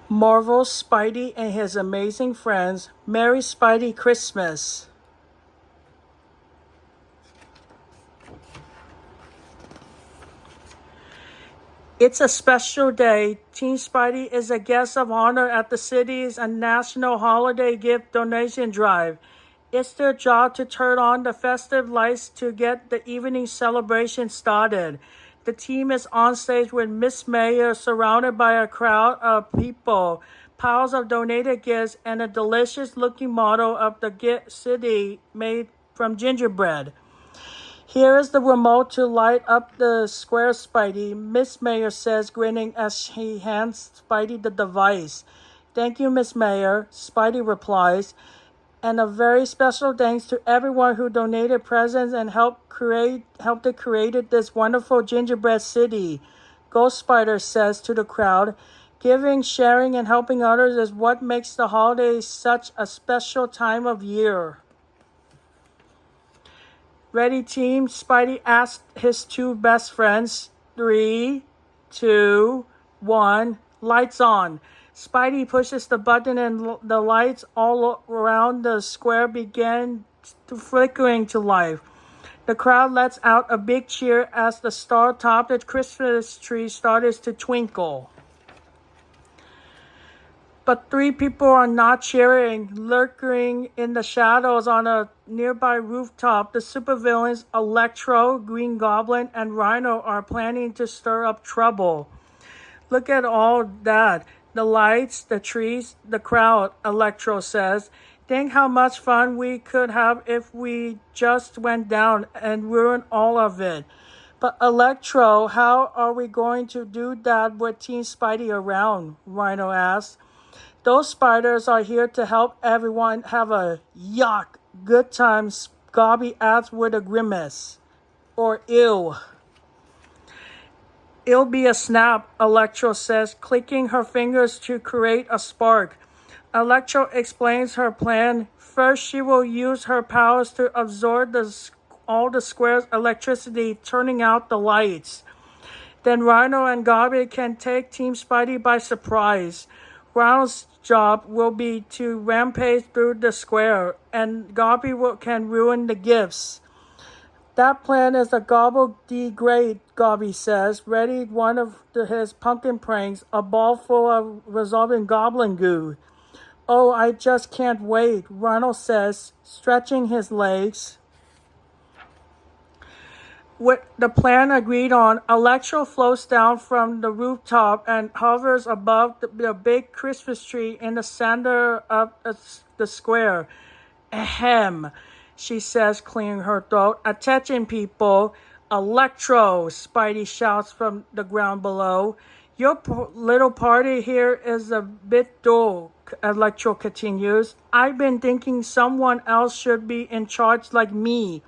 Marvel's Spidey and his amazing friends. Merry Spidey Christmas. It's a special day. Team Spidey is a guest of honor at the city's national holiday gift donation drive. It's their job to turn on the festive lights to get the evening celebration started. The team is on stage with Miss Mayor surrounded by a crowd of people, piles of donated gifts, and a delicious looking model of the city made from gingerbread. Here is the remote to light up the square, Spidey, Miss Mayor says, grinning as she hands Spidey the device. Thank you, Miss Mayor, Spidey replies, and a very special thanks to everyone who donated presents and helped create this wonderful gingerbread city. Ghost Spider says to the crowd, giving, sharing, and helping others is what makes the holidays such a special time of year. Ready, team? Spidey asked his two best friends. 3, 2, 1, lights on. Spidey pushes the button and the lights all around the square begin flickering to life. The crowd lets out a big cheer as the star-topped Christmas tree started to twinkle. But three people are not cheering. Lurking in the shadows on a nearby rooftop, the supervillains Electro, Green Goblin, and Rhino are planning to stir up trouble. Look at all that. The lights, the trees, the crowd, Electro says. Think how much fun we could have if we just went down and ruined all of it. But Electro, how are we going to do that with Team Spidey around? Rhino asks. Those spiders are here to help everyone have a yuck good time, Gobby adds with a grimace. Or ew. It'll be a snap, Electro says, clicking her fingers to create a spark. Electro explains her plan. First, she will use her powers to absorb all the square's electricity, turning out the lights. Then Rhino and Gobby can take Team Spidey by surprise. Rhino's job will be to rampage through the square, and Gobby can ruin the gifts. That plan is a gobble-de-great, Gobby says, ready one of his pumpkin pranks, a ball full of resolving goblin goo. Oh, I just can't wait, Rhino says, stretching his legs. With the plan agreed on, Electro floats down from the rooftop and hovers above the big Christmas tree in the center of the square. Ahem, she says, clearing her throat. Attention, people. Electro, Spidey shouts from the ground below. Your little party here is a bit dull, Electro continues. I've been thinking someone else should be in charge like me.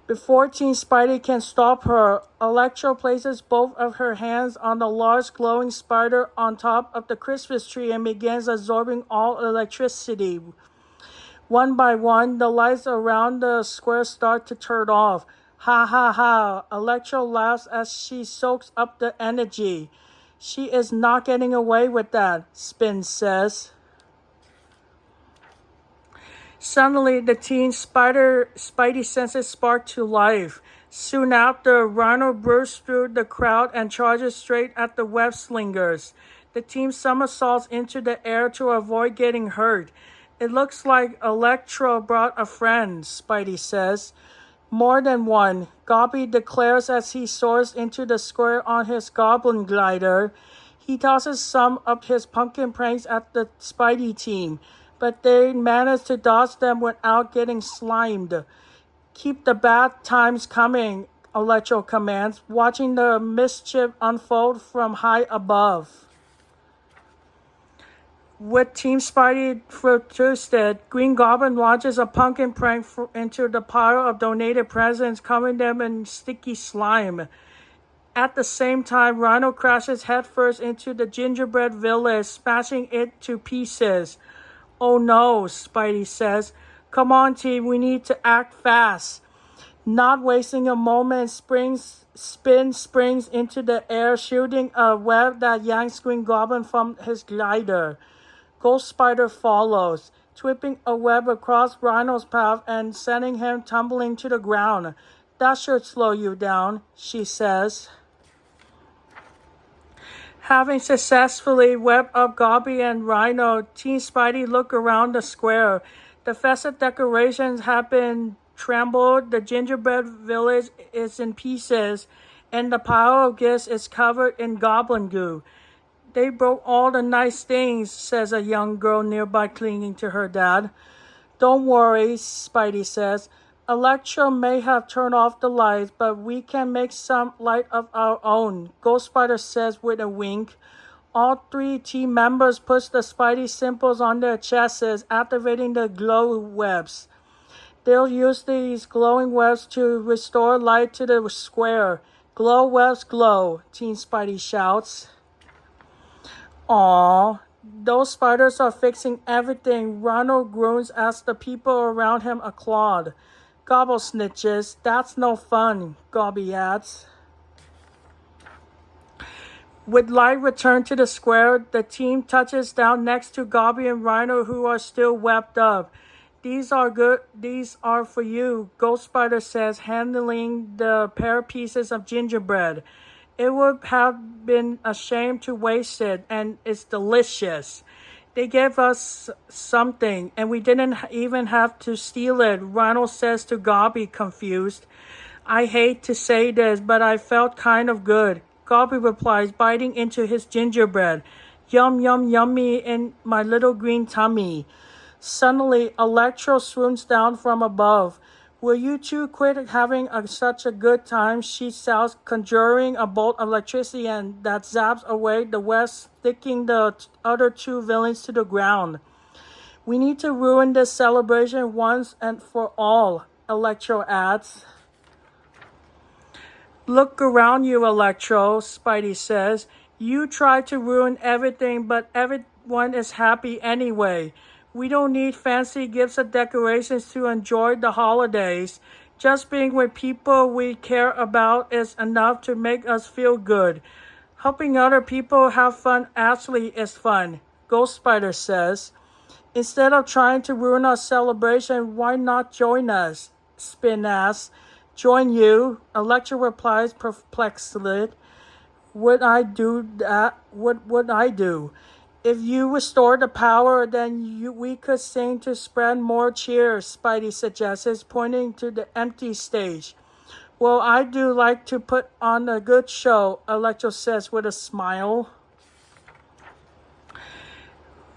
Before Team Spidey can stop her, Electro places both of her hands on the large glowing spider on top of the Christmas tree and begins absorbing all electricity. One by one, the lights around the square start to turn off. Ha ha ha, Electro laughs as she soaks up the energy. She is not getting away with that, Spin says. Suddenly, the teen Spidey senses spark to life. Soon after, Rhino bursts through the crowd and charges straight at the web slingers. The team somersaults into the air to avoid getting hurt. It looks like Electro brought a friend, Spidey says. More than one, Gobby declares as he soars into the square on his goblin glider. He tosses some of his pumpkin pranks at the Spidey team, but they manage to dodge them without getting slimed. Keep the bad times coming, Electro commands, watching the mischief unfold from high above. With Team Spidey frustrated, Green Goblin launches a pumpkin prank into the pile of donated presents, covering them in sticky slime. At the same time, Rhino crashes headfirst into the gingerbread village, smashing it to pieces. Oh no, Spidey says. Come on, team, we need to act fast. Not wasting a moment, springs into the air, shooting a web that yanks Green Goblin from his glider. Ghost Spider follows, whipping a web across Rhino's path and sending him tumbling to the ground. That should slow you down, she says. Having successfully webbed up Gobby and Rhino, Team Spidey look around the square. The festive decorations have been trampled, the gingerbread village is in pieces, and the pile of gifts is covered in goblin goo. They broke all the nice things, says a young girl nearby clinging to her dad. Don't worry, Spidey says. Electro may have turned off the lights, but we can make some light of our own, Ghost Spider says with a wink. All three team members push the Spidey symbols on their chests, activating the glow webs. They'll use these glowing webs to restore light to the square. Glow webs glow, Team Spidey shouts. Aww, those spiders are fixing everything, Ronald groans as the people around him applaud. Gobble snitches, that's no fun, Gobby adds. With light returned to the square, the team touches down next to Gobby and Rhino, who are still webbed up. These are for you, Ghost Spider says, handling the pair of pieces of gingerbread. It would have been a shame to waste it, and it's delicious. They gave us something, and we didn't even have to steal it, Ronald says to Gobby, confused. I hate to say this, but I felt kind of good, Gobby replies, biting into his gingerbread. Yum, yum, yummy in my little green tummy. Suddenly, Electro swoons down from above. Will you two quit having such a good time? She shouts, conjuring a bolt of electricity and that zaps away the west, sticking the other two villains to the ground. We need to ruin this celebration once and for all, Electro adds. Look around you, Electro, Spidey says. You try to ruin everything, but everyone is happy anyway. We don't need fancy gifts or decorations to enjoy the holidays. Just being with people we care about is enough to make us feel good. Helping other people have fun actually is fun, Ghost Spider says. Instead of trying to ruin our celebration, why not join us? Spin asks. Join you, Electra replies perplexedly. Would I do that? What would I do? If you restore the power, then we could sing to spread more cheer, Spidey suggests, pointing to the empty stage. Well, I do like to put on a good show, Electro says with a smile.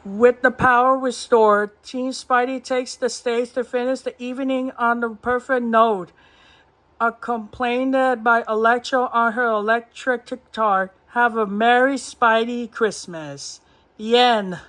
With the power restored, Team Spidey takes the stage to finish the evening on the perfect note. Accompanied by Electro on her electric guitar, have a Merry Spidey Christmas. The end.